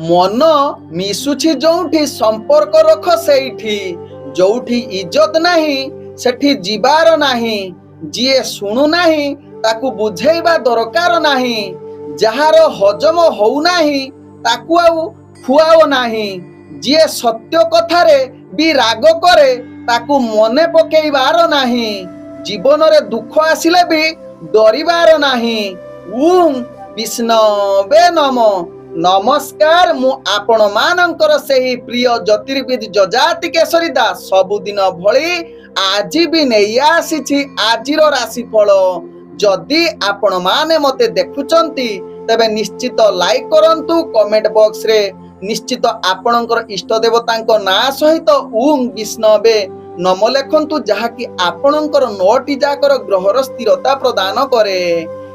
मन मिसुछि जोठी संपर्क रख सेठी, जोठी इज्जत नाही सेठी जीवार नाही, जिए शुणु नाही ताकू बुझेइबा दरकार नाही, जहार हजम होउ नाही ताकू आउ खुआओ नाही, जिए सत्य कथारे भी राग करे ताकू मने पकेइबार नाही, जीवन रे दुख आसिले भी डरिबार नाही। ओम विष्णवे नमः। नमस्कार, मु आपण मानकर सेही प्रिय ज्योतिर्विद जजाति केशरी दास सबुदिन भली आज भी नहीं आसी आजिर राशिफल। जदि आपण माने मते देखुचंती तेबे निश्चित लाइक करंतु, कमेंट बॉक्स रे निश्चित आपणकर इष्ट देवतांक ना सहित ओम विष्णवे नम लेखंतु, जहाँकि आपणकर 9टी जाकर ग्रहर स्थिरता प्रदान करे।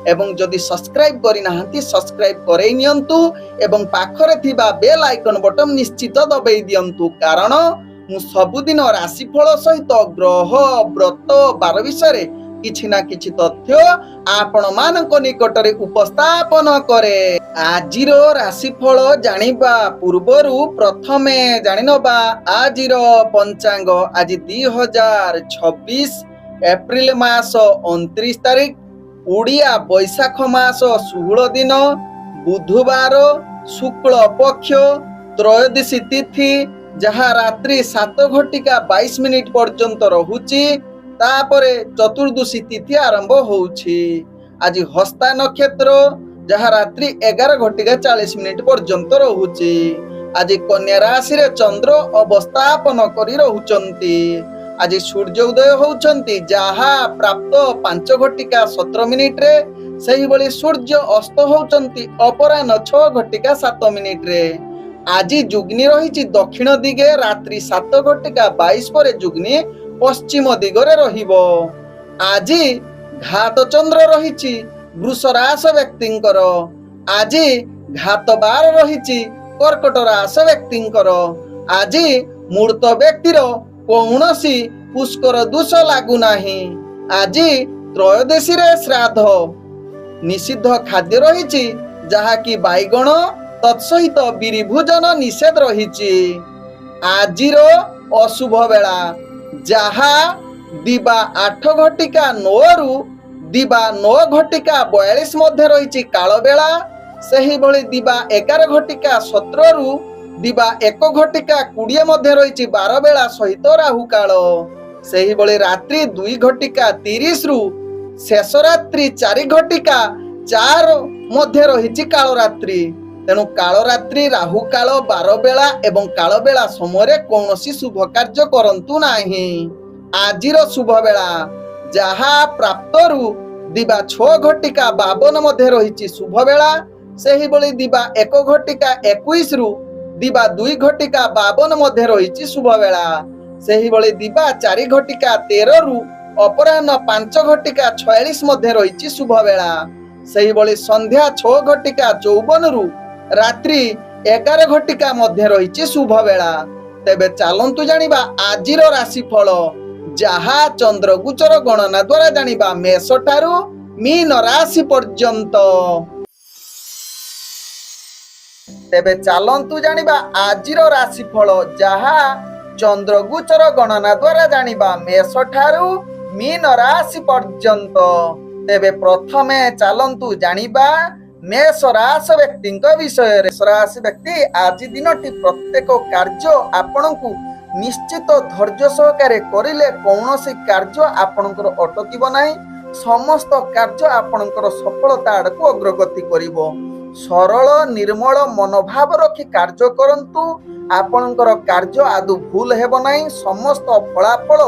एवं जदि सब्सक्राइब करि नाहंती सब्सक्राइब करेई नियंतु एवं पाखरे थिबा बेल आइकन बटन निश्चित दबाई दियंतु, कारण मु सबुदिन राशिफल सहित ग्रह व्रत बार विषय किछि ना किछि तथ्य आपण मानक निकटरे उपस्थापन करे। आजिर राशिफल जानिबा पूर्वरु प्रथमे जानिनबा आजिर पंचांग। आज 2026 एप्रिल मास 29 तारिख, उड़िया बैशाख मास 16 दिन, बुधवार, शुक्ल पक्ष, त्रयोदशी तिथि, जहाँ रात्रि 7:22 पर्यंत रहुची, तापरे चतुर्दशी तिथि आरंभ होउछि। आज हस्ता नक्षत्र, जहाँ रात्रि 11:40 पर्यंत रहुची। आज कन्या राशि रे चंद्र अवस्थापन करि रहुचंती। आज सूर्य उदय होउचंती, जहाँ प्राप्त 5:17 रे, सही भली सूर्य अस्त होउचंती अपराह्न 6:07 रे। आज जुग्नि रहिछि दक्षिण दिगे, रात्रि 7:22 पर जुग्नि पश्चिम दिगरे रहिबो। आज घात चंद्र रहिछि वृष राशि व्यक्तिंकर। आज घात बार रहिछि कर्कट राशि व्यक्तिंकर। आज मूर्त व्यक्तिर कौनसी पुष्कर दोष लागू नाही। आज त्रयोदशी रे श्राद्ध। निषिद्ध खाद्य रहिछि, जहाँकि बाइगण तत्सहित बिरि भोजन निषेध रहिछि। आजिर अशुभ बेला, जहाँ दिबा 8:09 रु दिबा 9:42 मध्य रहिछि काल बेला। सही भली दिबा 11:17 रु दिबा 1:20 मध्य रहिछि 12 बेला सहित राहु काल। सही भली रात्रि 2:30 रु शेष रात्रि 4:04 मध्य रहिछि काल रात्रि। तेणु काल रात्रि, राहु काल, 12 बेला एवं काल बेला समय कौनसी शुभ कार्य करंतु नाही। आजिर शुभ बेला, जहाँ प्राप्त रु दिबा 6:52 मध्य रहिछि शुभ बेला। सही भली दिबा 1:21 रु दिबा 2:52 मध्य रहिछि शुभ बेला। सही भली दिबा 4:13 रु अपराह्न 5:46 मध्य रहिछि शुभ बेला। सही भली संध्या 6:54 रु रात्रि 11:00 मध्य रहिछि शुभ बेला। तेबे चालंतु जानिबा आजिर राशिफल, जहाँ चंद्र गोचर गणना द्वारा जानिबा मेष ठारू मीन राशि पर्यंत। तेबे चालंतु जानिबा आजिर राशिफल, जहाँ चंद्र गोचर गणना द्वारा जानिबा मेष ठारू मीन राशि पर्यंत। तेबे प्रथमे चालंतु जानिबा मेष राशि व्यक्ति विषय। मेष राशि व्यक्ति आज दिनटी प्रत्येक कार्य आपणकु निश्चित धैर्य सहकारे करिले कौनसी कार्य आपणकर अटकिब नाही। समस्त कार्य आपणकर सफलता आड़कू अग्रगति करिवो। सरल निर्मल मनोभाव रखी कार्य करंतु, आपणकर कार्य आदु भूल हेबो नाही। समस्त फलाफल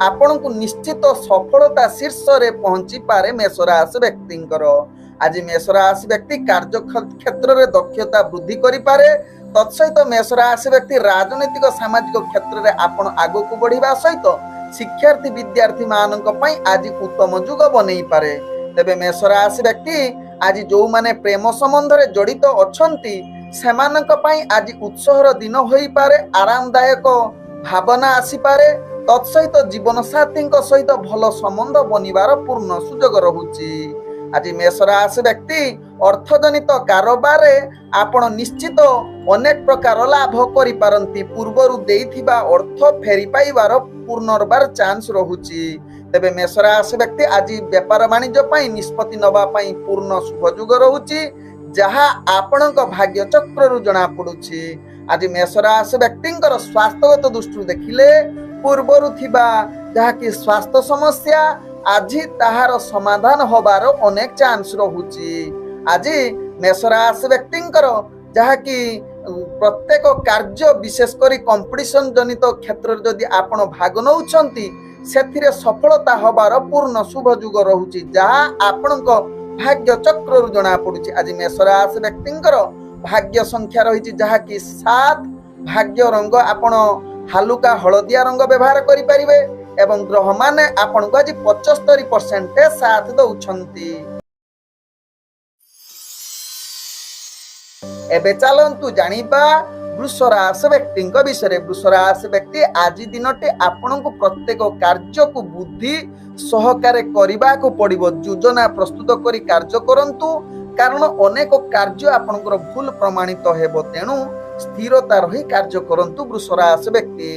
आपणकु निश्चित सफलता शीर्ष रे पहुंची पारे मेष राशि व्यक्तिंकर। आज मेष राशि व्यक्ति कार्य क्षेत्र में दक्षता वृद्धि करि पारे। तत्सहित मेष राशि व्यक्ति राजनीतिक सामाजिक क्षेत्र में आपण आगक बढ़िबा सहित शिक्षार्थी विद्यार्थी मानक पई आज उत्तम युग बनै पारे। तेबे मेष राशि व्यक्ति आज जो माने प्रेम संबंध रे जड़ित अछंती सेमानक पई आज उत्सहर दिन होई पारे। आरामदायक भावना आसी पारे। तत्सहित जीवन साथी सहित भल संबंध बनिबार पूर्ण सुजोग रहुची। आज मेष राशि व्यक्ति ଅର୍ଥଜନିତ କାରବାରରେ ଆପଣ ନିଶ୍ଚିତ ଅନେକ ପ୍ରକାର ଲାଭ କରିପାରନ୍ତି। ପୂର୍ବରୁ ଦେଇଥିବା ଅର୍ଥ ଫେରି ପାଇବାର ପୁନର୍ବାର ଚାନ୍ସ ରହୁଛି। ତେବେ ମେଷ ରାଶି ବ୍ୟକ୍ତି ଆଜି ବେପାର ବାଣିଜ୍ୟ ପାଇଁ ନିଷ୍ପତ୍ତି ନେବା ପାଇଁ ପୂର୍ଣ୍ଣ ଶୁଭ ଯୋଗ ରହୁଛି, ଯାହା ଆପଣଙ୍କ ଭାଗ୍ୟ ଚକ୍ରରୁ ଜଣା ପଡୁଛି। ଆଜି ମେଷ ରାଶି ବ୍ୟକ୍ତିଙ୍କର ସ୍ୱାସ୍ଥ୍ୟଗତ ଦୃଷ୍ଟିରୁ ଦେଖିଲେ ପୂର୍ବରୁ ଥିବା ଯାହାକି ସ୍ୱାସ୍ଥ୍ୟ ସମସ୍ୟା ଆଜି ତାହାର ସମାଧାନ ହବାର ଅନେକ ଚାନ୍ସ ରହୁଛି। ଆଜି ମେଷ ରାଶି ବ୍ୟକ୍ତିଙ୍କର ଯାହାକି ପ୍ରତ୍ୟେକ କାର୍ଯ୍ୟ ବିଶେଷ କରି କମ୍ପିଟିସନ ଜନିତ କ୍ଷେତ୍ରରେ ଯଦି ଆପଣ ଭାଗ ନେଉଛନ୍ତି ସେଥିରେ ସଫଳତା ହବାର ପୂର୍ଣ୍ଣ ଶୁଭ ଯୋଗ ରହୁଛି, ଯାହା ଆପଣଙ୍କ ଭାଗ୍ୟ ଚକ୍ରରୁ ଜଣା ପଡୁଛି। ଆଜି ମେଷ ରାଶି ବ୍ୟକ୍ତିଙ୍କର ଭାଗ୍ୟ ସଂଖ୍ୟା ରହିଛି ଯାହାକି 7। ଭାଗ୍ୟ ରଙ୍ଗ ଆପଣ ହାଲୁକା ହଳଦିଆ ରଙ୍ଗ ବ୍ୟବହାର କରିପାରିବେ ଏବଂ ଗ୍ରହମାନେ ଆପଣଙ୍କୁ ଆଜି 75% ସାଥ ଦଉଛନ୍ତି। ଏବେ ଚାଲନ୍ତୁ ଜାଣିବା ବୃଷ ରାଶି ବ୍ୟକ୍ତିଙ୍କ ବିଷୟରେ। ବୃଷ ରାଶି ବ୍ୟକ୍ତି ଆଜି ଦିନଟି ଆପଣଙ୍କୁ ପ୍ରତ୍ୟେକ କାର୍ଯ୍ୟକୁ ବୁଦ୍ଧି ସହକାରେ କରିବାକୁ ପଡିବ। ଯୋଜନା ପ୍ରସ୍ତୁତ କରି କାର୍ଯ୍ୟ କରନ୍ତୁ, କାରଣ ଅନେକ କାର୍ଯ୍ୟ ଆପଣଙ୍କର ଭୁଲ ପ୍ରମାଣିତ ହେବ। ତେଣୁ ସ୍ଥିରତା ରହି କାର୍ଯ୍ୟ କରନ୍ତୁ। ବୃଷ ରାଶି ବ୍ୟକ୍ତି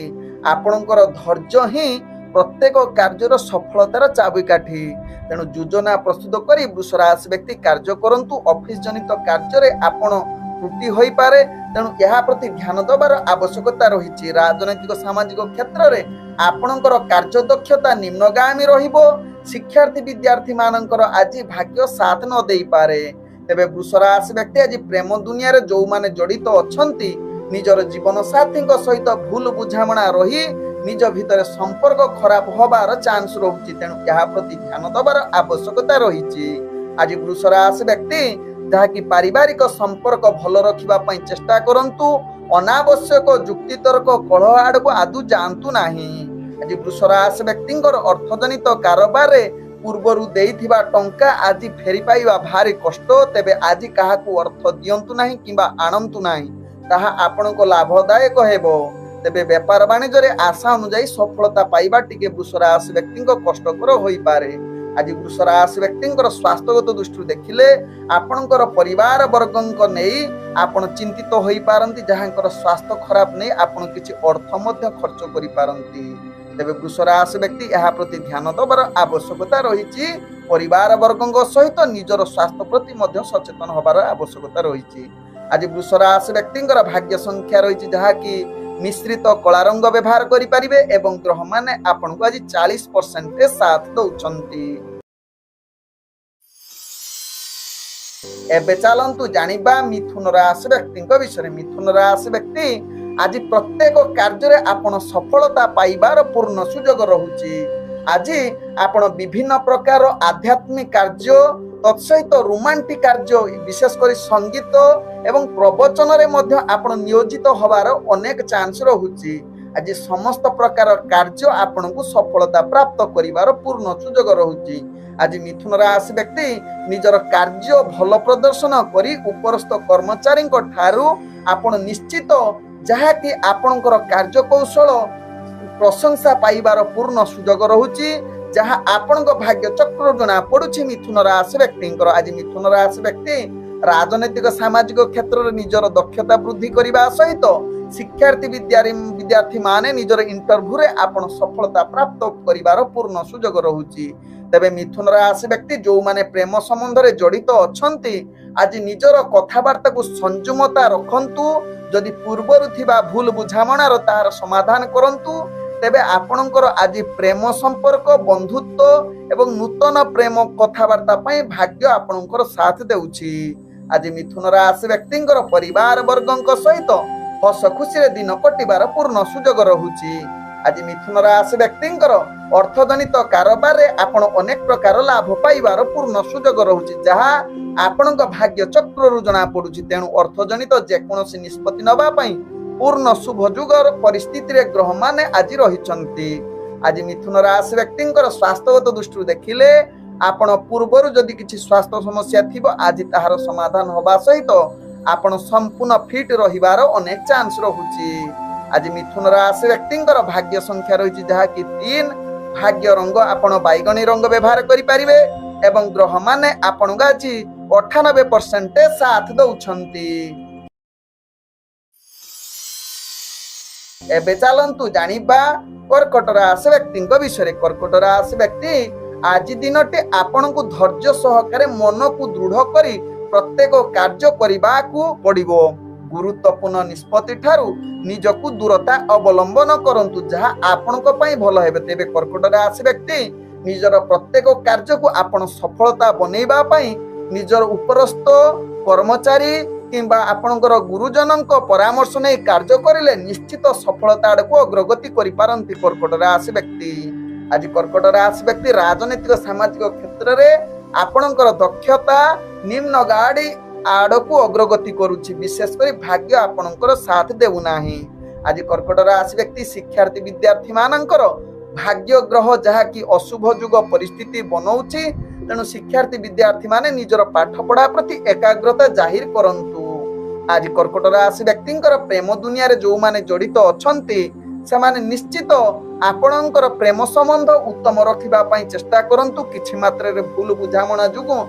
ଆପଣଙ୍କର ଧୈର୍ଯ୍ୟ ହିଁ ପ୍ରତ୍ୟେକ କାର୍ଯ୍ୟର ସଫଳତାର ଚାବିକାଠି। ତେଣୁ ଯୋଜନା ପ୍ରସ୍ତୁତ କରି ବୃଷ ରାଶି ବ୍ୟକ୍ତି କାର୍ଯ୍ୟ କରନ୍ତୁ। ଅଫିସ ଜନିତ କାର୍ଯ୍ୟରେ ଆପଣ ତ୍ରୁଟି ହୋଇପାରେ, ତେଣୁ ଏହା ପ୍ରତି ଧ୍ୟାନ ଦେବାର ଆବଶ୍ୟକତା ରହିଛି। ରାଜନୈତିକ ସାମାଜିକ କ୍ଷେତ୍ରରେ ଆପଣଙ୍କର କାର୍ଯ୍ୟଦକ୍ଷତା ନିମ୍ନଗାମୀ ରହିବ। ଶିକ୍ଷାର୍ଥୀ ବିଦ୍ୟାର୍ଥୀ ମାନଙ୍କର ଆଜି ଭାଗ୍ୟ ସାଥ ନ ଦେଇପାରେ। ତେବେ ବୃଷ ରାଶି ବ୍ୟକ୍ତି ଆଜି ପ୍ରେମ ଦୁନିଆରେ ଯୋଉମାନେ ଜଡିତ ଅଛନ୍ତି ନିଜର ଜୀବନ ସାଥୀଙ୍କ ସହିତ ଭୁଲ ବୁଝାମଣା ରହି ନିଜ ଭିତରେ ସମ୍ପର୍କ ଖରାପ ହବାର ଚାନ୍ସ ରହୁଛି। ତେଣୁ ଏହା ପ୍ରତି ଧ୍ୟାନ ଦେବାର ଆବଶ୍ୟକତା ରହିଛି। ଆଜି ବୃଷ ରାଶି ବ୍ୟକ୍ତି ଯାହାକି ପାରିବାରିକ ସମ୍ପର୍କ ଭଲ ରଖିବା ପାଇଁ ଚେଷ୍ଟା କରନ୍ତୁ। ଅନାବଶ୍ୟକ ଯୁକ୍ତିତର୍କ କଳହ ଆଡକୁ ଆଦୌ ଯାଆନ୍ତୁ ନାହିଁ। ଆଜି ବୃଷ ରାଶି ବ୍ୟକ୍ତିଙ୍କର ଅର୍ଥଜନିତ କାରବାରରେ ପୂର୍ବରୁ ଦେଇଥିବା ଟଙ୍କା ଆଜି ଫେରି ପାଇବା ଭାରି କଷ୍ଟ। ତେବେ ଆଜି କାହାକୁ ଅର୍ଥ ଦିଅନ୍ତୁ ନାହିଁ କିମ୍ବା ଆଣନ୍ତୁ ନାହିଁ, ତାହା ଆପଣଙ୍କ ଲାଭଦାୟକ ହେବ। ତେବେ ବେପାର ବାଣିଜ୍ୟରେ ଆଶା ଅନୁଯାୟୀ ସଫଳତା ପାଇବା ଟିକେ ବୃଷ ରାଶି ବ୍ୟକ୍ତିଙ୍କ କଷ୍ଟକର ହୋଇପାରେ। ଆଜି ବୃଷ ରାଶି ବ୍ୟକ୍ତିଙ୍କର ସ୍ୱାସ୍ଥ୍ୟଗତ ଦୃଷ୍ଟିରୁ ଦେଖିଲେ ଆପଣଙ୍କର ପରିବାର ବର୍ଗଙ୍କ ନେଇ ଆପଣ ଚିନ୍ତିତ ହୋଇପାରନ୍ତି, ଯାହାଙ୍କର ସ୍ୱାସ୍ଥ୍ୟ ଖରାପ ନେଇ ଆପଣ କିଛି ଅର୍ଥ ମଧ୍ୟ ଖର୍ଚ୍ଚ କରିପାରନ୍ତି। ତେବେ ବୃଷ ରାଶି ବ୍ୟକ୍ତି ଏହା ପ୍ରତି ଧ୍ୟାନ ଦେବାର ଆବଶ୍ୟକତା ରହିଛି। ପରିବାର ବର୍ଗଙ୍କ ସହିତ ନିଜର ସ୍ୱାସ୍ଥ୍ୟ ପ୍ରତି ମଧ୍ୟ ସଚେତନ ହେବାର ଆବଶ୍ୟକତା ରହିଛି। ଆଜି ବୃଷ ରାଶି ବ୍ୟକ୍ତିଙ୍କର ଭାଗ୍ୟ ସଂଖ୍ୟା ରହିଛି ଯାହାକି ମିଶ୍ରିତ କଳା ରଙ୍ଗ ବ୍ୟବହାର କରିପାରିବେ ଏବଂ ଗ୍ରହମାନେ ଆପଣଙ୍କୁ ଆଜି 40% ସାଥ ଦଉଛନ୍ତି। ଏବେ ଚାଲନ୍ତୁ ଜାଣିବା ମିଥୁନ ରାଶି ବ୍ୟକ୍ତିଙ୍କ ବିଷୟରେ। ମିଥୁନ ରାଶି ବ୍ୟକ୍ତି ଆଜି ପ୍ରତ୍ୟେକ କାର୍ଯ୍ୟରେ ଆପଣ ସଫଳତା ପାଇବାର ପୂର୍ଣ୍ଣ ସୁଯୋଗ ରହୁଛି। ଆଜି ଆପଣ ବିଭିନ୍ନ ପ୍ରକାର ଆଧ୍ୟାତ୍ମିକ କାର୍ଯ୍ୟ ତତ୍ସହିତ ରୋମାଣ୍ଟିକ କାର୍ଯ୍ୟ ବିଶେଷ କରି ସଙ୍ଗୀତ ଏବଂ ପ୍ରବଚନରେ ମଧ୍ୟ ଆପଣ ନିୟୋଜିତ ହେବାର ଅନେକ ଚାନ୍ସ ରହୁଛି। ଆଜି ସମସ୍ତ ପ୍ରକାର କାର୍ଯ୍ୟ ଆପଣଙ୍କୁ ସଫଳତା ପ୍ରାପ୍ତ କରିବାର ପୂର୍ଣ୍ଣ ସୁଯୋଗ ରହୁଛି। ଆଜି ମିଥୁନ ରାଶି ବ୍ୟକ୍ତି ନିଜର କାର୍ଯ୍ୟ ଭଲ ପ୍ରଦର୍ଶନ କରି ଉପରସ୍ଥ କର୍ମଚାରୀଙ୍କ ଠାରୁ ଆପଣ ନିଶ୍ଚିତ ଯାହାକି ଆପଣଙ୍କର କାର୍ଯ୍ୟକୌଶଳ ପ୍ରଶଂସା ପାଇବାର ପୂର୍ଣ୍ଣ ସୁଯୋଗ ରହୁଛି, ଯାହା ଆପଣଙ୍କ ଭାଗ୍ୟ ଚକ୍ର ଜଣା ପଡୁଛି ମିଥୁନ ରାଶି ବ୍ୟକ୍ତିଙ୍କର। ଆଜି ମିଥୁନ ରାଶି ବ୍ୟକ୍ତି ରାଜନୈତିକ ସାମାଜିକ କ୍ଷେତ୍ରରେ ନିଜର ଦକ୍ଷତା ବୃଦ୍ଧି କରିବା ସହିତ ଶିକ୍ଷାର୍ଥୀ ବିଦ୍ୟାର୍ଥୀ ମାନେ ନିଜର ଇଣ୍ଟରଭ୍ୟୁରେ ଆପଣ ସଫଳତା ପ୍ରାପ୍ତ କରିବାର ପୂର୍ଣ୍ଣ ସୁଯୋଗ ରହୁଛି। ତେବେ ମିଥୁନ ରାଶି ବ୍ୟକ୍ତି ଯୋଉମାନେ ପ୍ରେମ ସମ୍ବନ୍ଧରେ ଜଡିତ ଅଛନ୍ତି ଆଜି ନିଜର କଥାବାର୍ତ୍ତାକୁ ସଂଯମତା ରଖନ୍ତୁ। ଯଦି ପୂର୍ବରୁ ଥିବା ଭୁଲ ବୁଝାମଣାର ତାହାର ସମାଧାନ କରନ୍ତୁ। ତେବେ ଆପଣଙ୍କର ଆଜି ପ୍ରେମ ସମ୍ପର୍କ ବନ୍ଧୁତ୍ୱ ଏବଂ ନୂତନ ପ୍ରେମ କଥାବାର୍ତ୍ତା ପାଇଁ ଭାଗ୍ୟ ଆପଣଙ୍କର ସାଥ ଦେଉଛି। ଆଜି ମିଥୁନ ରାଶି ବ୍ୟକ୍ତିଙ୍କର ପରିବାର ବର୍ଗଙ୍କ ସହିତ ହସ ଖୁସିରେ ଦିନ କଟିବାର ପୂର୍ଣ୍ଣ ସୁଯୋଗ ରହୁଛି। ଆଜି ମିଥୁନ ରାଶି ବ୍ୟକ୍ତିଙ୍କର ଅର୍ଥଜନିତ କାରବାରରେ ଆପଣ ଅନେକ ପ୍ରକାର ଲାଭ ପାଇବାର ପୂର୍ଣ୍ଣ ସୁଯୋଗ ରହୁଛି, ଯାହା ଆପଣଙ୍କ ଭାଗ୍ୟ ଚକ୍ରରୁ ଜଣା ପଡୁଛି। ତେଣୁ ଅର୍ଥଜନିତ ଯେକୌଣସି ନିଷ୍ପତ୍ତି ନେବା ପାଇଁ ପୂର୍ଣ୍ଣ ଶୁଭ ଯୁଗର ପରିସ୍ଥିତିରେ ଗ୍ରହମାନେ ଆଜି ରହିଛନ୍ତି। ଆଜି ମିଥୁନ ରାଶି ବ୍ୟକ୍ତିଙ୍କର ସ୍ୱାସ୍ଥ୍ୟଗତ ଦୃଷ୍ଟିରୁ ଦେଖିଲେ ଆପଣ ପୂର୍ବରୁ ଯଦି କିଛି ସ୍ୱାସ୍ଥ୍ୟ ସମସ୍ୟା ଥିବ ଆଜି ତାହାର ସମାଧାନ ହେବା ସହିତ ଆପଣ ସମ୍ପୂର୍ଣ୍ଣ ଫିଟ୍ ରହିବାର ଅନେକ ଚାନ୍ସ ରହୁଛି। ଆଜି ମିଥୁନ ରାଶି ବ୍ୟକ୍ତିଙ୍କର ଭାଗ୍ୟ ସଂଖ୍ୟା ରହିଛି ଯାହାକି 3। ଭାଗ୍ୟ ରଙ୍ଗ ଆପଣ ବାଇଗଣୀ ରଙ୍ଗ ବ୍ୟବହାର କରିପାରିବେ ଏବଂ ଗ୍ରହମାନେ ଆପଣଙ୍କୁ ଆଜି 98% साथ दौछंती। एबे चलंतु जानिबा कर्कट राशि व्यक्ति विषय। कर्कट राशि व्यक्ति आज दिनटे आपनकु धैर्य सहकारे मन को दृढ़ करी प्रत्येक कार्य करबा को पड़िबो। गुरुत्वपूर्ण निष्पत्ति ठारू निजकु दूरता अवलंबन करंतु जहा आपनक पई भलो हेबे। तेबे कर्कट राशि व्यक्ति निजर प्रत्येक कार्य को आपण सफलता बनेबा पई निजर उपरस्थ कर्मचारी किंबा आपणकर गुरुजनक परामर्श नहीं कार्य करिले निश्चित सफलता आड़क अग्रगति करि पारंती कर्कट राशि व्यक्ति। आज कर्कट राशि व्यक्ति राजनीतिक सामाजिक क्षेत्र में आपणकर दक्षता निम्न गाड़ी आड़क अग्रगति करुछि। विशेषकर भाग्य आपणकर साथ देउ नाही। आज कर्कट राशि व्यक्ति शिक्षार्थी विद्यार्थी मानकर भाग्य ग्रह जहा कि अशुभ जुग परिस्थिति बनौछि। तेणु शिक्षार्थी विद्यार्थी माने निजर पाठ पढ़ा प्रति एकाग्रता जाहिर करंतु। आज कर्कट राशि व्यक्ति प्रेम दुनिया रे जो माने जड़ित अछंती से माने निश्चित आपणकर प्रेम संबंध उत्तम रखिबा पई चेष्टा करंतु। किछि मात्रा रे भूल बुझामणा जुगु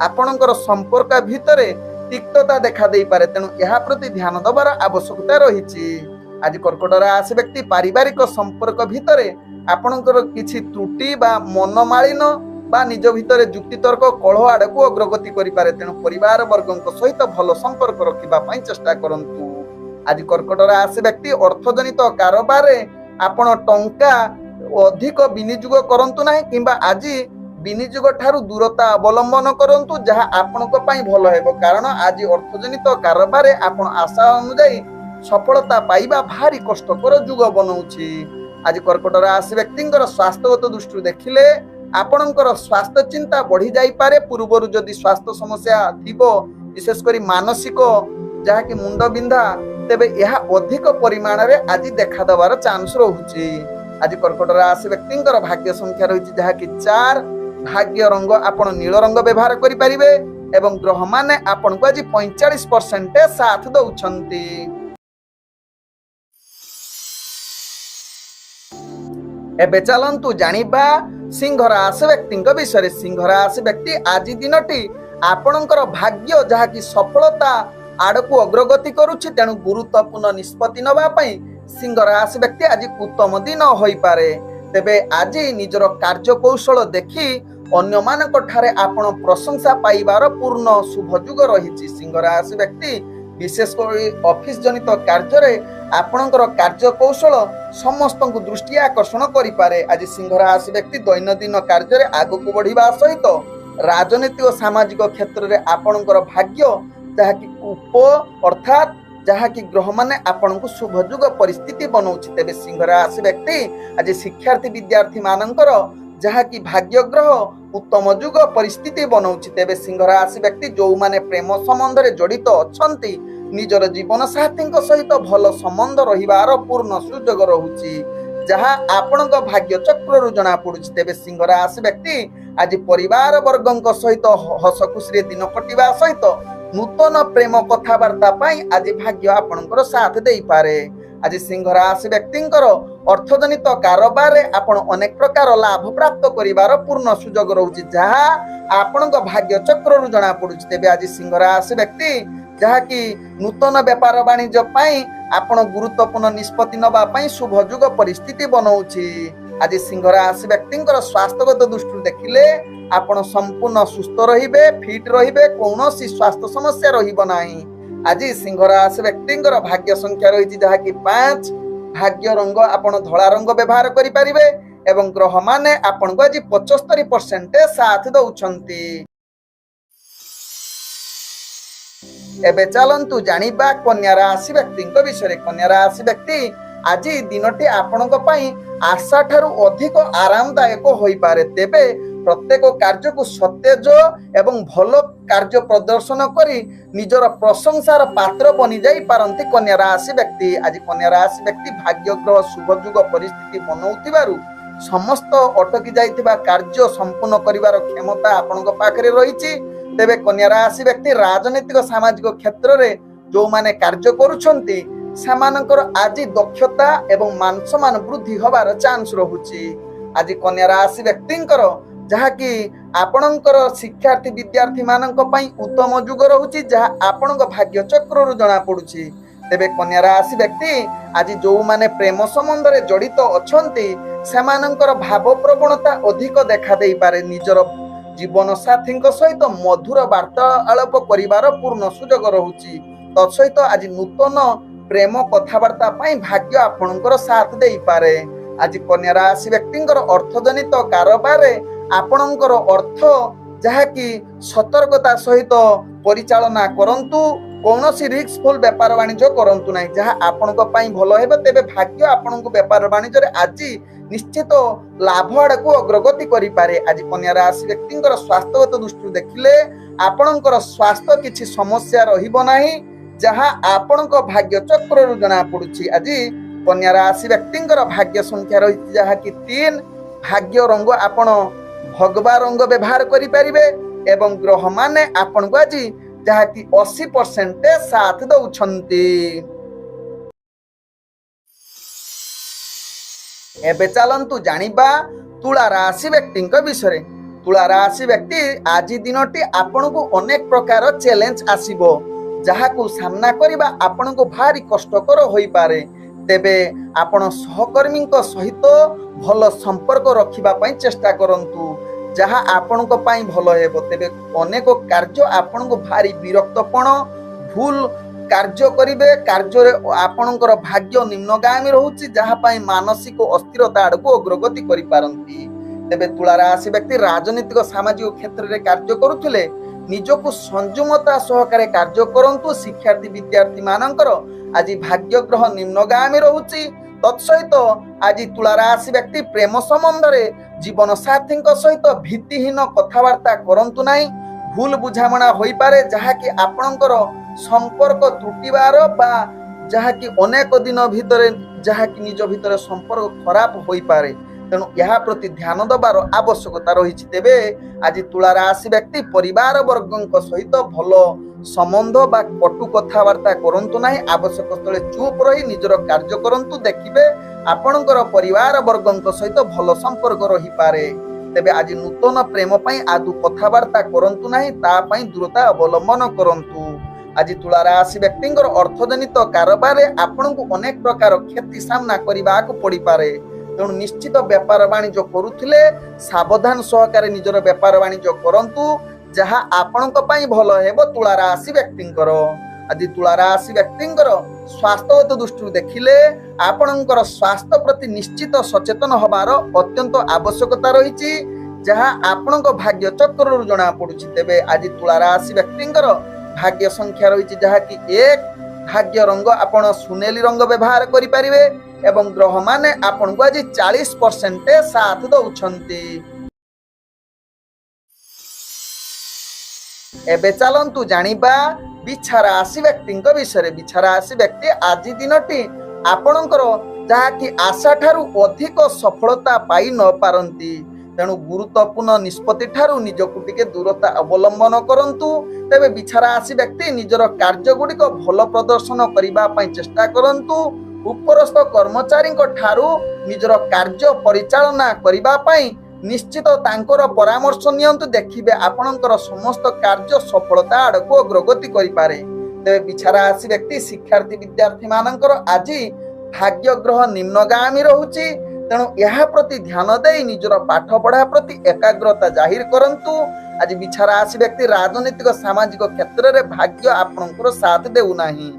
आपणकर संपर्क भितरे तिक्तता देखा देई पारे। तेणु यहा प्रति ध्यान दबार आवश्यकता रहिछि। आज कर्कट राशि व्यक्ति पारिवारिक संपर्क भितरे आपणकर किछि त्रुटि बा मनमालिन बा निज भितर जुक्तितर्क कलह आड़क अग्रगति करि पारे। तेणु परिवार वर्गक सहित भल संपर्क रखिबा पई चेष्टा करंतु। आज कर्कट राशि व्यक्ति अर्थजनित कारोबार रे आपण टंका अधिक विनियोग करंतु नाही किंबा आज विनियोग ठारू दूरता अवलंबन करंतु जहा आपणक पई भलो हेबो। कारण आज अर्थजनित कारोबार रे आपण आशा अनुसार सफलता पाइबा भारी कष्टकर जुग बनौछि। आज कर्कट राशि व्यक्ति स्वास्थ्यगत दृष्टि देखिले आपणकर स्वास्थ्य चिंता बढ़ी जाई पारे। पूर्वरु जदि स्वास्थ्य समस्या थिबो विशेषकर मानसिक जहा कि मुंड बिंधा तेबे यह अधिक परिमाण रे आज देखा दबार चांस रहुछि। आज कर्कट राशि व्यक्ति भाग्य संख्या रही जहा कि 4। भाग्य रंग आपण नील रंग व्यवहार करि परिबे एवं ग्रह माने आपण को आज 45% साथ दउछंती। एबे चलंतु जानिबा सिंह राशि व्यक्ति विषय। सिंह राशि व्यक्ति आज दिनटी आपणकर भाग्य जहा कि सफलता आड़क अग्रगति करुछि। तेणु गुरुत्वपूर्ण निष्पत्ति नबा पई सिंह राशि व्यक्ति आज उत्तम दिन होई पारे। तेबे आज निजर कार्य कौशल देखि अन्य मानक ठारे आपण प्रशंसा पाइबार पूर्ण शुभ जुग रहिछि। सिंह राशि व्यक्ति विशेषकर ऑफिस जनित कार्य रे आपणकर कार्य कौशल समस्त को दृष्टि आकर्षण करि पारे। आज सिंह राशि व्यक्ति दैनंदिन कार्य रे आगु बढ़िबा सहित राजनीतिक और सामाजिक क्षेत्र रे आपणकर भाग्य जहा कि उप अर्थात जहा कि ग्रह माने आपण को शुभ जुग परिस्थिति बनौछि। तेबे सिंह राशि व्यक्ति आज शिक्षार्थी विद्यार्थी मानकर जहा कि भाग्य ग्रह उत्तम जुग परिस्थिति बनौछि। तेबे सिंह राशि व्यक्ति जो माने प्रेम संबंध रे जड़ित अछंती निजर जीवन साथी सहित भल संबंध रहिबार पूर्ण सुजोग रहुछि जहा आपणक भाग्य चक्र रु जना पड़ुछि। तेबे सिंह राशि व्यक्ति आज परिवार वर्गक सहित हस खुशी दिन कटिबा सहित नूतन प्रेम कथबार्ता पाई आज भाग्य आपणकर साथ देई पारे। आज सिंह राशि व्यक्ति अर्थजनित कारोबार रे आपण अनेक प्रकार लाभ प्राप्त करिवार पूर्ण सुजोग रहुछि जहा आपणक भाग्य चक्र रु जना पड़ुछि। तेबे आज सिंह राशि व्यक्ति जहा कि नूतन व्यापार वाणिज्य पाई आपण गुरुत्वपूर्ण निष्पत्ति नबा पाई शुभ जुग परिस्थिति बनौछि। आज सिंह राशि व्यक्ति स्वास्थ्यगत दृष्टि देखिले आपण संपूर्ण सुस्थ रहिबे फिट रहिबे कौनसी स्वास्थ्य समस्या रहिबो नाही। आज सिंह राशि व्यक्ति भाग्य संख्या रही जहा कि 5। भाग्य रंग आपण धला रंग व्यवहार करि परिबे एवं ग्रह माने आपण को आज 75% साथ दउछंती। एबे चलंतु जानिबा कन्या राशि व्यक्ति विषय। कन्या राशि व्यक्ति आज दिनटी आपणक पई आशा ठारू अधिक आरामदायक होई पारे। तेबे प्रत्येक कार्य को सतेज एवं भल कार्य प्रदर्शन करी निजर प्रशंसार पात्र बनी जाई पारंती कन्या राशि व्यक्ति। आज कन्या राशि व्यक्ति भाग्य ग्रह शुभ जुग परिस्थिति बनौतिबारु समस्त अटकी जाइतिबा कार्य संपूर्ण करिवार क्षमता आपणक पाखरे रहिछि। तेबे कन्या राशि व्यक्ति राजनीतिक सामाजिक क्षेत्र रे जो माने कार्य करूछंती सेमानकर आज दक्षता एवं मान सम्मान वृद्धि होबार चांस रहुछि। आज कन्या राशि व्यक्तिंकर ଯାହାକି ଆପଣଙ୍କର ଶିକ୍ଷାର୍ଥୀ ବିଦ୍ୟାର୍ଥୀ ମାନଙ୍କ ପାଇଁ ଉତ୍ତମ ଯୁଗ ରହୁଛି, ଯାହା ଆପଣଙ୍କ ଭାଗ୍ୟ ଚକ୍ରରୁ ଜଣା ପଡୁଛି। ତେବେ କନ୍ୟା ରାଶି ବ୍ୟକ୍ତି ଆଜି ଯୋଉମାନେ ପ୍ରେମ ସମ୍ବନ୍ଧରେ ଜଡ଼ିତ ଅଛନ୍ତି ସେମାନଙ୍କର ଭାବ ପ୍ରବଣତା ଅଧିକ ଦେଖା ଦେଇପାରେ। ନିଜର ଜୀବନ ସାଥୀଙ୍କ ସହିତ ମଧୁର ବାର୍ତ୍ତାଳାପ କରିବାର ପୂର୍ଣ୍ଣ ସୁଯୋଗ ରହୁଛି। ତତ୍ସହିତ ଆଜି ନୂତନ ପ୍ରେମ କଥାବାର୍ତ୍ତା ପାଇଁ ଭାଗ୍ୟ ଆପଣଙ୍କର ସାଥ ଦେଇପାରେ। ଆଜି କନ୍ୟା ରାଶି ବ୍ୟକ୍ତିଙ୍କର ଅର୍ଥଜନିତ କାରବାରରେ ଆପଣଙ୍କର ଅର୍ଥ ଯାହାକି ସତର୍କତା ସହିତ ପରିଚାଳନା କରନ୍ତୁ। କୌଣସି ରିସ୍କଫୁଲ ବେପାର ବାଣିଜ୍ୟ କରନ୍ତୁ ନାହିଁ, ଯାହା ଆପଣଙ୍କ ପାଇଁ ଭଲ ହେବ। ତେବେ ଭାଗ୍ୟ ଆପଣଙ୍କୁ ବେପାର ବାଣିଜ୍ୟରେ ଆଜି ନିଶ୍ଚିତ ଲାଭ ଆଡ଼କୁ ଅଗ୍ରଗତି କରିପାରେ। ଆଜି କନ୍ୟା ରାଶି ବ୍ୟକ୍ତିଙ୍କର ସ୍ୱାସ୍ଥ୍ୟଗତ ଦୃଷ୍ଟିରୁ ଦେଖିଲେ ଆପଣଙ୍କର ସ୍ୱାସ୍ଥ୍ୟ କିଛି ସମସ୍ୟା ରହିବ ନାହିଁ, ଯାହା ଆପଣଙ୍କ ଭାଗ୍ୟ ଚକ୍ରରୁ ଜଣା ପଡୁଛି। ଆଜି କନ୍ୟା ରାଶି ବ୍ୟକ୍ତିଙ୍କର ଭାଗ୍ୟ ସଂଖ୍ୟା ରହିଛି ଯାହାକି 3। ଭାଗ୍ୟ ରଙ୍ଗ ଆପଣ ଭଗବା ରଙ୍ଗ ବ୍ୟବହାର କରିପାରିବେ ଏବଂ ଗ୍ରହମାନେ ଆପଣଙ୍କୁ ଆଜି ଯାହାକି 80% ସାଥ ଦଉଛନ୍ତି। ଏବେ ଚାଲନ୍ତୁ ଜାଣିବା ତୁଳା ରାଶି ବ୍ୟକ୍ତିଙ୍କ ବିଷୟରେ। ତୁଳା ରାଶି ବ୍ୟକ୍ତି ଆଜି ଦିନଟି ଆପଣଙ୍କୁ ଅନେକ ପ୍ରକାର ଚ୍ୟାଲେଞ୍ଜ ଆସିବ, ଯାହାକୁ ସାମ୍ନା କରିବା ଆପଣଙ୍କୁ ଭାରି କଷ୍ଟକର ହୋଇପାରେ। ତେବେ ଆପଣ ସହକର୍ମୀଙ୍କ ସହିତ ଭଲ ସମ୍ପର୍କ ରଖିବା ପାଇଁ ଚେଷ୍ଟା କରନ୍ତୁ, ଯାହା ଆପଣଙ୍କ ପାଇଁ ଭଲ ହେବ। ତେବେ ଅନେକ କାର୍ଯ୍ୟ ଆପଣଙ୍କୁ ଭାରି ବିରକ୍ତପଣ, ଭୁଲ କାର୍ଯ୍ୟ କରିବେ, କାର୍ଯ୍ୟରେ ଆପଣଙ୍କର ଭାଗ୍ୟ ନିମ୍ନଗାମୀ ରହୁଛି, ଯାହା ପାଇଁ ମାନସିକ ଅସ୍ଥିରତା ଆଡ଼କୁ ଅଗ୍ରଗତି କରିପାରନ୍ତି। ତେବେ ତୁଳା ରାଶି ବ୍ୟକ୍ତି ରାଜନୈତିକ ସାମାଜିକ କ୍ଷେତ୍ରରେ କାର୍ଯ୍ୟ କରୁଥିଲେ ନିଜକୁ ସଂଯମତା ସହକାରେ କାର୍ଯ୍ୟ କରନ୍ତୁ। ଶିକ୍ଷାର୍ଥୀ ବିଦ୍ୟାର୍ଥୀ ମାନଙ୍କର ଆଜି ଭାଗ୍ୟ ଗ୍ରହ ନିମ୍ନଗାମୀ ରହୁଛି। ତତ୍ସହିତ ଆଜି ତୁଳା ରାଶି ବ୍ୟକ୍ତି ପ୍ରେମ ସମ୍ବନ୍ଧରେ ଜୀବନ ସାଥୀଙ୍କ ସହିତ ଭିତ୍ତିହୀନ କଥାବାର୍ତ୍ତା କରନ୍ତୁ ନାହିଁ। ଭୁଲ ବୁଝାମଣା ହୋଇପାରେ, ଯାହାକି ଆପଣଙ୍କର ସମ୍ପର୍କ ତ୍ରୁଟିବାର ବା ଯାହାକି ଅନେକ ଦିନ ଭିତରେ ଯାହାକି ନିଜ ଭିତରେ ସମ୍ପର୍କ ଖରାପ ହୋଇପାରେ। ତେଣୁ ଏହା ପ୍ରତି ଧ୍ୟାନ ଦେବାର ଆବଶ୍ୟକତା ରହିଛି। ତେବେ ଆଜି ତୁଳା ରାଶି ବ୍ୟକ୍ତି ପରିବାର ବର୍ଗଙ୍କ ସହିତ ଭଲ ସମ୍ବନ୍ଧ ବା କଟୁ କଥାବାର୍ତ୍ତା କରନ୍ତୁ ନାହିଁ। ଆବଶ୍ୟକ ସ୍ଥଳେ ଚୁପ୍ ରହି ନିଜର କାର୍ଯ୍ୟ କରନ୍ତୁ, ଦେଖିବେ ଆପଣଙ୍କର ପରିବାର ବର୍ଗଙ୍କ ସହିତ ଭଲ ସମ୍ପର୍କ ରହିପାରେ। ତେବେ ଆଜି ନୂତନ ପ୍ରେମ ପାଇଁ ଆଦୌ କଥାବାର୍ତ୍ତା କରନ୍ତୁ ନାହିଁ, ତା ପାଇଁ ଦୂରତା ଅବଲମ୍ବନ କରନ୍ତୁ। ଆଜି ତୁଳା ରାଶି ବ୍ୟକ୍ତିଙ୍କର ଅର୍ଥଜନିତ କାରବାରରେ ଆପଣଙ୍କୁ ଅନେକ ପ୍ରକାର କ୍ଷତି ସାମ୍ନା କରିବାକୁ ପଡ଼ିପାରେ। ତେଣୁ ନିଶ୍ଚିତ ବେପାର ବାଣିଜ୍ୟ କରୁଥିଲେ ସାବଧାନ ସହକାରେ ନିଜର ବେପାର ବାଣିଜ୍ୟ କରନ୍ତୁ, ଯାହା ଆପଣଙ୍କ ପାଇଁ ଭଲ ହେବ। ତୁଳା ରାଶି ବ୍ୟକ୍ତିଙ୍କର ଆଜି ତୁଳା ରାଶି ବ୍ୟକ୍ତିଙ୍କର ସ୍ୱାସ୍ଥ୍ୟଗତ ଦୃଷ୍ଟିରୁ ଦେଖିଲେ ଆପଣଙ୍କର ସ୍ୱାସ୍ଥ୍ୟ ପ୍ରତି ନିଶ୍ଚିତ ସଚେତନ ହେବାର ଅତ୍ୟନ୍ତ ଆବଶ୍ୟକତା ରହିଛି, ଯାହା ଆପଣଙ୍କ ଭାଗ୍ୟ ଚକ୍ରରୁ ଜଣା ପଡୁଛି। ତେବେ ଆଜି ତୁଳା ରାଶି ବ୍ୟକ୍ତିଙ୍କର ଭାଗ୍ୟ ସଂଖ୍ୟା ରହିଛି ଯାହାକି 1। ଭାଗ୍ୟ ରଙ୍ଗ ଆପଣ ସୁନେଲି ରଙ୍ଗ ବ୍ୟବହାର କରିପାରିବେ ଏବଂ ଗ୍ରହମାନେ ଆପଣଙ୍କୁ ଆଜି 40% ସାଥ ଦଉଛନ୍ତି। ଏବେ ଚାଲନ୍ତୁ ଜାଣିବା ବିଛା ରାଶି ବ୍ୟକ୍ତିଙ୍କ ବିଷୟରେ। ବିଛା ରାଶି ବ୍ୟକ୍ତି ଆଜି ଦିନଟି ଆପଣଙ୍କର ଯାହାକି ଆଶା ଠାରୁ ଅଧିକ ସଫଳତା ପାଇ ନ ପାରନ୍ତି। ତେଣୁ ଗୁରୁତ୍ୱପୂର୍ଣ୍ଣ ନିଷ୍ପତ୍ତି ଠାରୁ ନିଜକୁ ଟିକେ ଦୂରତା ଅବଲମ୍ବନ କରନ୍ତୁ। ତେବେ ବିଛା ରାଶି ବ୍ୟକ୍ତି ନିଜର କାର୍ଯ୍ୟ ଗୁଡ଼ିକ ଭଲ ପ୍ରଦର୍ଶନ କରିବା ପାଇଁ ଚେଷ୍ଟା କରନ୍ତୁ। ଉପରସ୍ଥ କର୍ମଚାରୀଙ୍କ ଠାରୁ ନିଜର କାର୍ଯ୍ୟ ପରିଚାଳନା କରିବା ପାଇଁ ନିଶ୍ଚିତ ତାଙ୍କର ପରାମର୍ଶ ନିଅନ୍ତୁ, ଦେଖିବେ ଆପଣଙ୍କର ସମସ୍ତ କାର୍ଯ୍ୟ ସଫଳତା ଆଡ଼କୁ ଅଗ୍ରଗତି କରିପାରେ। ତେବେ ବିଛା ରାଶି ବ୍ୟକ୍ତି ଶିକ୍ଷାର୍ଥୀ ବିଦ୍ୟାର୍ଥୀ ମାନଙ୍କର ଆଜି ଭାଗ୍ୟ ଗ୍ରହ ନିମ୍ନଗାମୀ ରହୁଛି। ତେଣୁ ଏହା ପ୍ରତି ଧ୍ୟାନ ଦେଇ ନିଜର ପାଠ ପଢା ପ୍ରତି ଏକାଗ୍ରତା ଜାହିର କରନ୍ତୁ। ଆଜି ବିଛା ରାଶି ବ୍ୟକ୍ତି ରାଜନୈତିକ ସାମାଜିକ କ୍ଷେତ୍ରରେ ଭାଗ୍ୟ ଆପଣଙ୍କର ସାଥ ଦେଉନାହିଁ।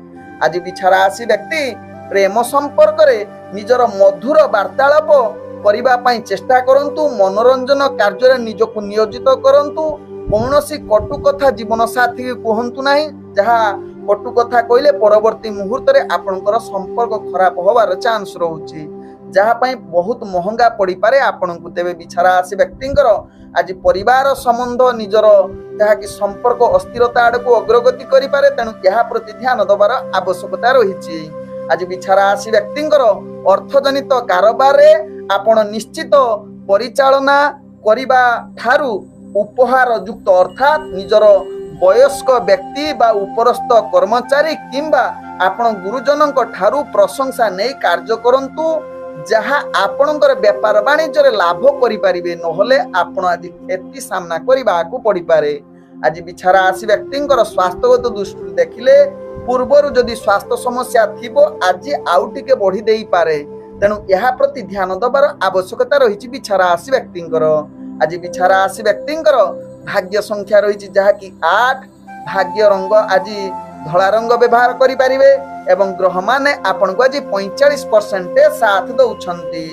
ଆଜି ବିଛା ରାଶି ବ୍ୟକ୍ତି ପ୍ରେମ ସମ୍ପର୍କରେ ନିଜର ମଧୁର ବାର୍ତ୍ତାଳାପ କରିବା ପାଇଁ ଚେଷ୍ଟା କରନ୍ତୁ। ମନୋରଞ୍ଜନ କାର୍ଯ୍ୟରେ ନିଜକୁ ନିୟୋଜିତ କରନ୍ତୁ। କୌଣସି କଟୁ କଥା ଜୀବନ ସାଥୀ କୁହନ୍ତୁ ନାହିଁ, ଯାହା କଟୁ କଥା କହିଲେ ପରବର୍ତ୍ତୀ ମୁହୂର୍ତ୍ତରେ ଆପଣଙ୍କର ସମ୍ପର୍କ ଖରାପ ହେବାର ଚାନ୍ସ ରହୁଛି, ଯାହା ପାଇଁ ବହୁତ ମହଙ୍ଗା ପଡ଼ିପାରେ ଆପଣଙ୍କୁ। ତେବେ ବିଛା ରାଶି ବ୍ୟକ୍ତିଙ୍କର ଆଜି ପରିବାର ସମ୍ବନ୍ଧ ନିଜର ଯାହାକି ସମ୍ପର୍କ ଅସ୍ଥିରତା ଆଡ଼କୁ ଅଗ୍ରଗତି କରିପାରେ। ତେଣୁ ଏହା ପ୍ରତି ଧ୍ୟାନ ଦେବାର ଆବଶ୍ୟକତା ରହିଛି। ଆଜି ବିଛା ରାଶି ବ୍ୟକ୍ତିଙ୍କର ଅର୍ଥଜନିତ କାରବାରରେ ଆପଣ ନିଶ୍ଚିତ ପରିଚାଳନା କରିବା ଠାରୁ ଉପହାର ଯୁକ୍ତ ଅର୍ଥାତ୍ ନିଜର ବୟସ୍କ ବ୍ୟକ୍ତି ବା ଉପରସ୍ଥ କର୍ମଚାରୀ କିମ୍ବା ଆପଣ ଗୁରୁଜନଙ୍କ ଠାରୁ ପ୍ରଶଂସା ନେଇ କାର୍ଯ୍ୟ କରନ୍ତୁ, ଯାହା ଆପଣଙ୍କର ବେପାର ବାଣିଜ୍ୟରେ ଲାଭ କରିପାରିବେ, ନହେଲେ ଆପଣ ଆଜି କ୍ଷତି ସାମ୍ନା କରିବାକୁ ପଡ଼ିପାରେ। ଆଜି ବିଛା ରାଶି ବ୍ୟକ୍ତିଙ୍କର ସ୍ୱାସ୍ଥ୍ୟଗତ ଦୃଷ୍ଟିରୁ ଦେଖିଲେ ପୂର୍ବରୁ ଯଦି ସ୍ୱାସ୍ଥ୍ୟ ସମସ୍ୟା ଥିବ ଆଜି ଆଉ ଟିକେ ବଢ଼ି ଦେଇପାରେ, ତେଣୁ ଏହା ପ୍ରତି ଧ୍ୟାନ ଦେବାର ଆବଶ୍ୟକତା ରହିଛି ବିଛା ରାଶି ବ୍ୟକ୍ତିଙ୍କର। ଆଜି ବିଛା ରାଶି ବ୍ୟକ୍ତିଙ୍କର ଭାଗ୍ୟ ସଂଖ୍ୟା ରହିଛି ଯାହାକି 8, ଭାଗ୍ୟ ରଙ୍ଗ ଆଜି ଧଳା ରଙ୍ଗ ବ୍ୟବହାର କରିପାରିବେ ଏବଂ ଗ୍ରହମାନେ ଆପଣଙ୍କୁ ଆଜି 45% ସାଥ ଦେଉଛନ୍ତି।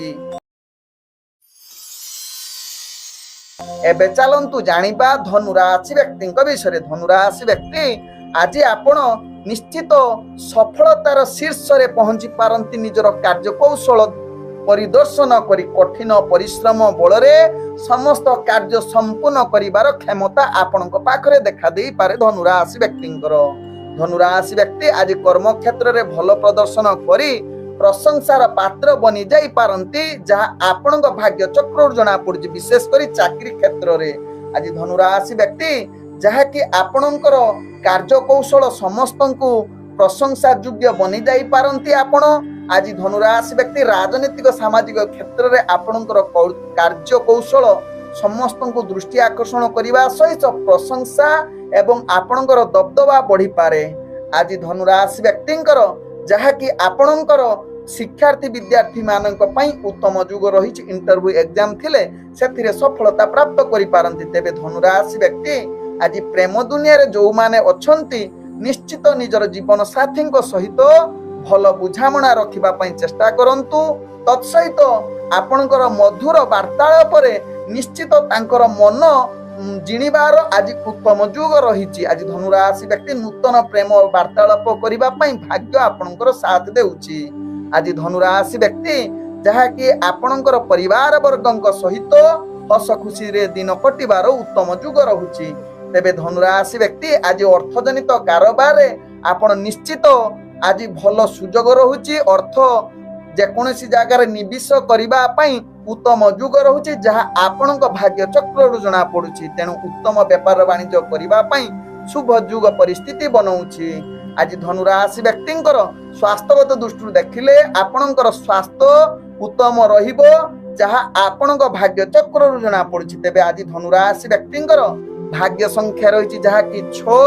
ଏବେ ଚାଲନ୍ତୁ ଜାଣିବା ଧନୁ ରାଶି ବ୍ୟକ୍ତିଙ୍କ ବିଷୟରେ। ଧନୁ ରାଶି ବ୍ୟକ୍ତି ଆଜି ଆପଣ ନିଶ୍ଚିତ ସଫଳତାର ଶୀର୍ଷରେ ପହଞ୍ଚି ପାରନ୍ତି। ନିଜର କାର୍ଯ୍ୟକୌଶଳ ପରିଦର୍ଶନ କରି କଠିନ ପରିଶ୍ରମ ବଳରେ ସମସ୍ତ କାର୍ଯ୍ୟ ସମ୍ପୂର୍ଣ୍ଣ କରିବାର କ୍ଷମତା ଆପଣଙ୍କ ପାଖରେ ଦେଖା ଦେଇପାରେ ଧନୁ ରାଶି ବ୍ୟକ୍ତିଙ୍କର। ଧନୁ ରାଶି ବ୍ୟକ୍ତି ଆଜି କର୍ମକ୍ଷେତ୍ରରେ ଭଲ ପ୍ରଦର୍ଶନ କରି ପ୍ରଶଂସାର ପାତ୍ର ବନି ଯାଇପାରନ୍ତି, ଯାହା ଆପଣଙ୍କ ଭାଗ୍ୟ ଚକ୍ରରୁ ଜଣାପଡୁଛି, ବିଶେଷ କରି ଚାକିରି କ୍ଷେତ୍ରରେ। ଆଜି ଧନୁ ରାଶି ବ୍ୟକ୍ତି ଯାହାକି ଆପଣଙ୍କର କାର୍ଯ୍ୟକୌଶଳ ସମସ୍ତଙ୍କୁ ପ୍ରଶଂସା ଯୋଗ୍ୟ ବନି ଯାଇପାରନ୍ତି। ଆପଣ ଆଜି ଧନୁ ରାଶି ବ୍ୟକ୍ତି ରାଜନୈତିକ ସାମାଜିକ କ୍ଷେତ୍ରରେ ଆପଣଙ୍କର କାର୍ଯ୍ୟକୌଶଳ ସମସ୍ତଙ୍କୁ ଦୃଷ୍ଟି ଆକର୍ଷଣ କରିବା ସହିତ ପ୍ରଶଂସା ଏବଂ ଆପଣଙ୍କର ଦବଦବା ବଢିପାରେ। ଆଜି ଧନୁ ରାଶି ବ୍ୟକ୍ତିଙ୍କର ଯାହାକି ଆପଣଙ୍କର ଶିକ୍ଷାର୍ଥୀ ବିଦ୍ୟାର୍ଥୀ ମାନଙ୍କ ପାଇଁ ଉତ୍ତମ ଯୁଗ ରହିଛି। ଇଣ୍ଟରଭ୍ୟୁ ଏକ୍ଜାମ ଥିଲେ ସେଥିରେ ସଫଳତା ପ୍ରାପ୍ତ କରିପାରନ୍ତି। ତେବେ ଧନୁ ରାଶି ବ୍ୟକ୍ତି ଆଜି ପ୍ରେମ ଦୁନିଆରେ ଯୋଉମାନେ ଅଛନ୍ତି ନିଶ୍ଚିତ ନିଜର ଜୀବନ ସାଥୀଙ୍କ ସହିତ ଭଲ ବୁଝାମଣା ରଖିବା ପାଇଁ ଚେଷ୍ଟା କରନ୍ତୁ। ତତ୍ସହିତ ଆପଣଙ୍କର ମଧୁର ବାର୍ତ୍ତାଳାପରେ ନିଶ୍ଚିତ ତାଙ୍କର ମନ ଜିଣିବାର ଆଜି ଉତ୍ତମ ଯୁଗ ରହିଛି। ଆଜି ଧନୁ ରାଶି ବ୍ୟକ୍ତି ନୂତନ ପ୍ରେମ ବାର୍ତ୍ତାଳାପ କରିବା ପାଇଁ ଭାଗ୍ୟ ଆପଣଙ୍କର ସାଥ ଦେଉଛି। ଆଜି ଧନୁ ରାଶି ବ୍ୟକ୍ତି ଯାହାକି ଆପଣଙ୍କର ପରିବାର ବର୍ଗଙ୍କ ସହିତ ହସ ଖୁସିରେ ଦିନ କଟିବାର ଉତ୍ତମ ଯୁଗ ରହୁଛି। ତେବେ ଧନୁ ରାଶି ବ୍ୟକ୍ତି ଆଜି ଅର୍ଥଜନିତ କାରବାରରେ ଆପଣ ନିଶ୍ଚିତ ଆଜି ଭଲ ସୁଯୋଗ ରହୁଛି। ଅର୍ଥ ଯେକୌଣସି ଜାଗାରେ ନିବେଶ କରିବା ପାଇଁ ଉତ୍ତମ ଯୁଗ ରହୁଛି, ଯାହା ଆପଣଙ୍କ ଭାଗ୍ୟ ଚକ୍ରରୁ ଜଣା ପଡୁଛି। ତେଣୁ ଉତ୍ତମ ବେପାର ବାଣିଜ୍ୟ କରିବା ପାଇଁ ଶୁଭ ଯୁଗ ପରିସ୍ଥିତି ବନଉଛି। ଆଜି ଧନୁ ରାଶି ବ୍ୟକ୍ତିଙ୍କର ସ୍ୱାସ୍ଥ୍ୟଗତ ଦୃଷ୍ଟିରୁ ଦେଖିଲେ ଆପଣଙ୍କର ସ୍ୱାସ୍ଥ୍ୟ ଉତ୍ତମ ରହିବ, ଯାହା ଆପଣଙ୍କ ଭାଗ୍ୟ ଚକ୍ରରୁ ଜଣା ପଡୁଛି। ତେବେ ଆଜି ଧନୁ ରାଶି ବ୍ୟକ୍ତିଙ୍କର ଭାଗ୍ୟ ସଂଖ୍ୟା ରହିଛି ଯାହାକି 6,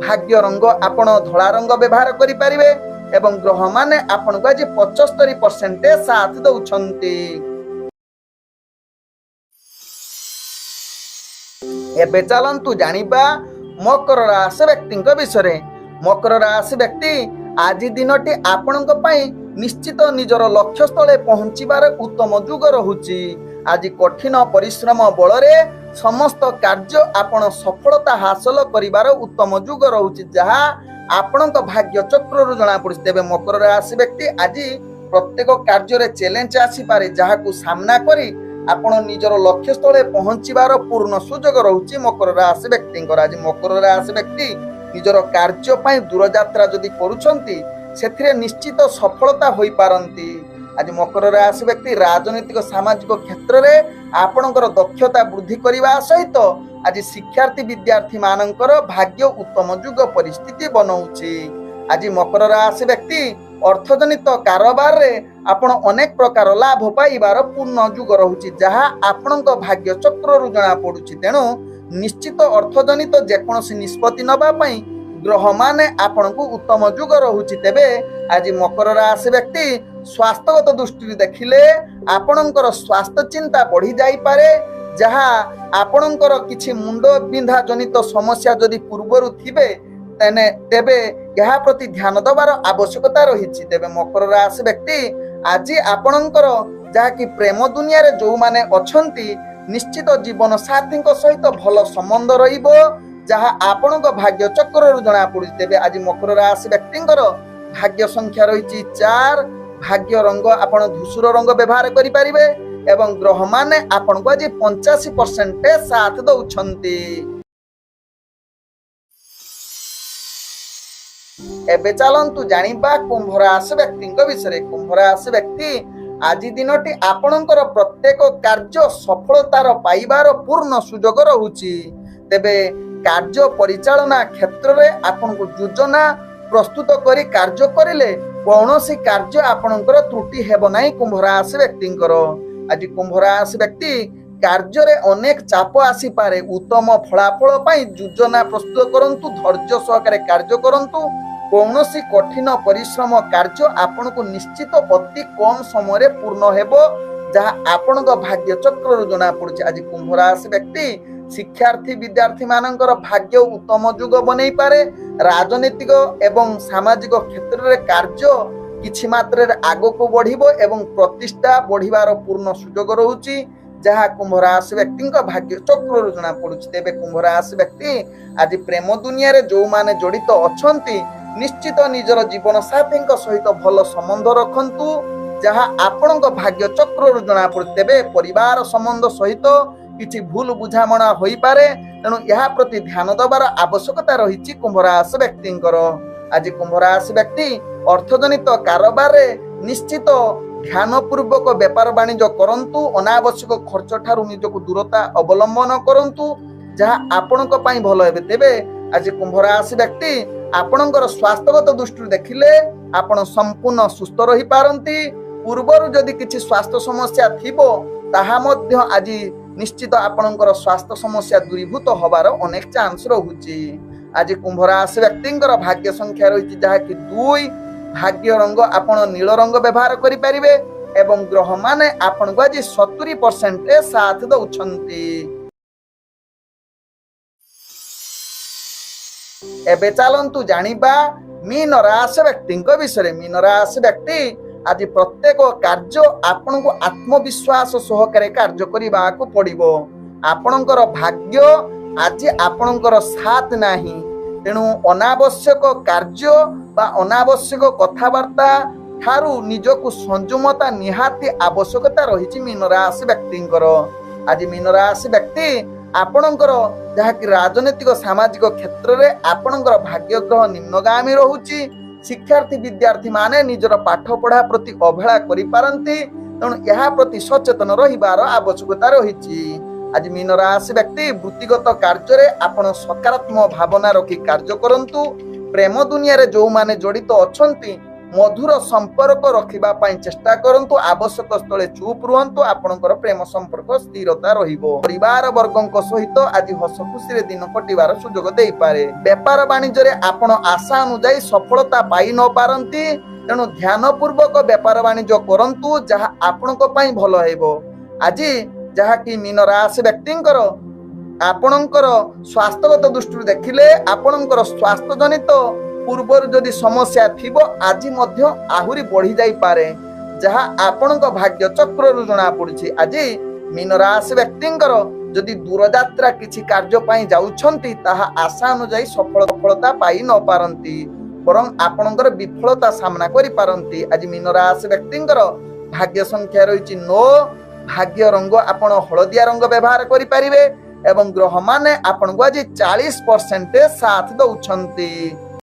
ଭାଗ୍ୟ ରଙ୍ଗ ଆପଣ ଧଳା ରଙ୍ଗ ବ୍ୟବହାର କରିପାରିବେ ଏବଂ ଗ୍ରହମାନେ ଆପଣଙ୍କୁ ଆଜି 75% ସାଥ ଦେଉଛନ୍ତି। ଏବେ ଚାଲନ୍ତୁ ଜାଣିବା ମକର ରାଶି ବ୍ୟକ୍ତିଙ୍କ ବିଷୟରେ। ମକର ରାଶି ବ୍ୟକ୍ତି ଆଜି ଦିନଟି ଆପଣଙ୍କ ପାଇଁ ନିଶ୍ଚିତ ନିଜର ଲକ୍ଷ୍ୟସ୍ଥଳେ ପହଞ୍ଚିବାର ଉତ୍ତମ ଯୁଗ ରହୁଛି। ଆଜି କଠିନ ପରିଶ୍ରମ ବଳରେ ସମସ୍ତ କାର୍ଯ୍ୟ ଆପଣ ସଫଳତା ହାସଲ କରିବାର ଉତ୍ତମ ଯୁଗ ରହୁଛି, ଯାହା ଆପଣଙ୍କ ଭାଗ୍ୟ ଚକ୍ରରୁ ଜଣାପଡୁଛି। ତେବେ ମକର ରାଶି ବ୍ୟକ୍ତି ଆଜି ପ୍ରତ୍ୟେକ କାର୍ଯ୍ୟରେ ଚ୍ୟାଲେଞ୍ଜ ଆସିପାରେ, ଯାହାକୁ ସାମ୍ନା କରି ଆପଣ ନିଜର ଲକ୍ଷ୍ୟସ୍ଥଳେ ପହଞ୍ଚିବାର ପୂର୍ଣ୍ଣ ସୁଯୋଗ ରହୁଛି ମକର ରାଶି ବ୍ୟକ୍ତିଙ୍କର। ଆଜି ମକର ରାଶି ବ୍ୟକ୍ତି ନିଜର କାର୍ଯ୍ୟ ପାଇଁ ଦୂରଯାତ୍ରା ଯଦି କରୁଛନ୍ତି ସେଥିରେ ନିଶ୍ଚିତ ସଫଳତା ହୋଇପାରନ୍ତି। ଆଜି ମକର ରାଶି ବ୍ୟକ୍ତି ରାଜନୈତିକ ସାମାଜିକ କ୍ଷେତ୍ରରେ ଆପଣଙ୍କର ଦକ୍ଷତା ବୃଦ୍ଧି କରିବା ସହିତ ଆଜି ଶିକ୍ଷାର୍ଥୀ ବିଦ୍ୟାର୍ଥୀ ମାନଙ୍କର ଭାଗ୍ୟ ଉତ୍ତମ ଯୁଗ ପରିସ୍ଥିତି ବନଉଛି। ଆଜି ମକର ରାଶି ବ୍ୟକ୍ତି ଅର୍ଥଜନିତ କାରବାରରେ ଆପଣ ଅନେକ ପ୍ରକାର ଲାଭ ପାଇବାର ପୂର୍ଣ୍ଣ ଯୁଗ ରହୁଛି, ଯାହା ଆପଣଙ୍କ ଭାଗ୍ୟ ଚକ୍ରରୁ ଜଣା ପଡୁଛି। ତେଣୁ ନିଶ୍ଚିତ ଅର୍ଥଜନିତ ଯେକୌଣସି ନିଷ୍ପତ୍ତି ନେବା ପାଇଁ ଗ୍ରହମାନେ ଆପଣଙ୍କୁ ଉତ୍ତମ ଯୁଗ ରହୁଛି। ତେବେ ଆଜି ମକର ରାଶି ବ୍ୟକ୍ତି ସ୍ୱାସ୍ଥ୍ୟଗତ ଦୃଷ୍ଟିରୁ ଦେଖିଲେ ଆପଣଙ୍କର ସ୍ୱାସ୍ଥ୍ୟ ଚିନ୍ତା ବଢି ଯାଇପାରେ, ଯାହା ଆପଣଙ୍କର କିଛି ମୁଣ୍ଡ ବିନ୍ଧା ଜନିତ ସମସ୍ୟା ଯଦି ପୂର୍ବରୁ ଥିବେ ତେବେ ଏହା ପ୍ରତି ଧ୍ୟାନ ଦେବାର ଆବଶ୍ୟକତା ରହିଛି। ତେବେ ମକର ରାଶି ବ୍ୟକ୍ତି ଆଜି ଆପଣଙ୍କର ଯାହାକି ପ୍ରେମ ଦୁନିଆରେ ଯୋଉମାନେ ଅଛନ୍ତି ନିଶ୍ଚିତ ଜୀବନ ସାଥୀଙ୍କ ସହିତ ଭଲ ସମ୍ବନ୍ଧ ରହିବ, ଯାହା ଆପଣଙ୍କ ଭାଗ୍ୟ ଚକ୍ରରୁ ଜଣା ପଡୁଛି। ତେବେ ଆଜି ମକର ରାଶି ବ୍ୟକ୍ତିଙ୍କର ଭାଗ୍ୟ ସଂଖ୍ୟା ରହିଛି 4, ଭାଗ୍ୟ ରଙ୍ଗ ଆପଣ ଧୂସର ରଙ୍ଗ ବ୍ୟବହାର କରିପାରିବେ ଏବଂ ଗ୍ରହମାନେ ଆପଣଙ୍କୁ ଆଜି 85% ସାଥ ଦେଉଛନ୍ତି। ଏବେ ଚାଲନ୍ତୁ ଜାଣିବା କୁମ୍ଭ ରାଶି ବ୍ୟକ୍ତିଙ୍କ ବିଷୟରେ। କୁମ୍ଭ ରାଶି ବ୍ୟକ୍ତି ଆଜି ଦିନଟି ଆପଣଙ୍କର ପ୍ରତ୍ୟେକ କାର୍ଯ୍ୟ ସଫଳତାର ପାଇବାର ପୂର୍ଣ୍ଣ ସୁଯୋଗ ରହୁଛି। ତେବେ କାର୍ଯ୍ୟ ପରିଚାଳନା କ୍ଷେତ୍ରରେ ଆପଣଙ୍କୁ ଯୋଜନା ପ୍ରସ୍ତୁତ କରି କାର୍ଯ୍ୟ କରିଲେ कौनसी कार्य आपणकर त्रुटि हेब नाही कुंभ राशि व्यक्तिंकर। आज कुंभ राशि व्यक्ति कार्य रे अनेक चाप आसी पारे। उत्तम फलाफल पाई योजना प्रस्तुत करंतु, धैर्य सहकारे कार्य करंतु। कौनसी कठिन परिश्रम कार्य आपन को निश्चित अति कम समय पूर्ण हेबो, जहाँ आपण भाग्य चक्र जना पड़ुछि। आज कुंभ राशि व्यक्ति शिक्षार्थी विद्यार्थी मानकर भाग्य उत्तम जुग बनै पारे। राजनीतिक एवं सामाजिक क्षेत्र रे कार्य किछि मात्रा रे आगो को बढ़िबो एवं प्रतिष्ठा बढ़िबार पूर्ण सुजोग रहुछि, जहाँ कुंभ राशि व्यक्ति भाग्य चक्र जना पड़ुछि। तेबे कुंभ राशि व्यक्ति आज प्रेम दुनिया रे जो माने जड़ित अछंती निश्चित निजर जीवन साथी सहित भल संबंध रखंतु, जहाँ आपण भाग्य चक्र जना पड़े। तेबे परिवार संबंध सहित किछि भूल बुझामणा होई पारे, तेणु यह प्रति ध्यान दबार आवश्यकता रही कुंभ राशि व्यक्तिंकर। आज कुंभ राशि व्यक्ति अर्थजनित कारोबार निश्चित ध्यान पूर्वक व्यापार वाणिज्य करंतु। अनावश्यक खर्च ठारू निजको दूरता अवलंबन करंतु, जहाँ आपणक पई भल हेबे। तेबे आज कुंभ राशि व्यक्ति आपणकर स्वास्थ्यगत दृष्टि देखिले आपण संपूर्ण सुस्थ रही पारंती। पूर्वरु जदि किछि स्वास्थ्य समस्या थिबो ताहा मध्य आज निश्चित आपणकर स्वास्थ्य समस्या दूरीभूत होबार अनेक चांस रहुछि। आज कुंभ राशि व्यक्तिंकर भाग्य संख्या रही जहाँ कि 2। भाग्य रंग आपण नील रंग व्यवहार करि परिबे एवं ग्रह माने आपण को आज 70% साथ दउछंती। एबे चलंतु जानिबा मीन राशि व्यक्तिंक विषय। मीन राशि व्यक्ति आज प्रत्येक कार्य आपण को आत्मविश्वास सहकारे कार्य करबा को पड़िबो। आपणकर भाग्य आज आपणकर साथ नाही, तेणु अनावश्यक कार्य बा अनावश्यक कथावार्ता ठारू निजको संयमता निहाती आवश्यकता रही मीन राशि व्यक्तिंकर। आज मीन राशि व्यक्ति आपणकर जहाँ कि राजनीतिक सामाजिक क्षेत्र में आपणकर भाग्य ग्रह निम्नगामी रहुछि। शिक्षार्थी विद्यार्थी माने निजर पाठ पढ़ा प्रति अवहेला करि पारंती, तेणु यह प्रति सचेतन रहिबार आवश्यकता रहिछि। आज मीन राशि व्यक्ति वृत्तिगत कार्य रे आपण सकारात्मक भावना रखी कार्य करंतु। प्रेम दुनिया रे जो माने जड़ित अछंती मधुर संपर्क रखिबा पई चेष्टा करंतु। आवश्यक स्थले चुप रुहंतु, आपणकर प्रेम संपर्क स्थिरता रहिबो। परिवार वर्गक सहित आज हस खुशी रे दिन कटिबार सुजोग देई पारे। व्यापार वाणिज्य रे आपण आशा अनुसार सफलता पाई न पारंती, तेणु ध्यान पूर्वक व्यापार वाणिज्य करंतु, जहाँ आपणक पई भल हेबो। आज जहाँ कि मीन राशि व्यक्तिंकर आपणकर स्वास्थ्यगत दृष्टि देखिले आपणकर स्वास्थ्य जनित पूर्वर जदि समस्या थिबो आज मध्य आहुरी बढ़ी जाई पारे, जहाँ आपणक भाग्य चक्र जना पड़ुछि। आज मीन राशि व्यक्तिंकर जदि दूर यात्रा किछि कार्य पाई जाउछंती ताहा आशा अनुसार सफलता पाई न पारंती, बरं आपणकर विफलता सामना करि पारंती। आज मीन राशि व्यक्तिंकर भाग्य संख्या रही 9। भाग्य रंग आपण हलदिया रंग व्यवहार करि परिबे एवं ग्रह माने आपण को आज 40% साथ दउछंती।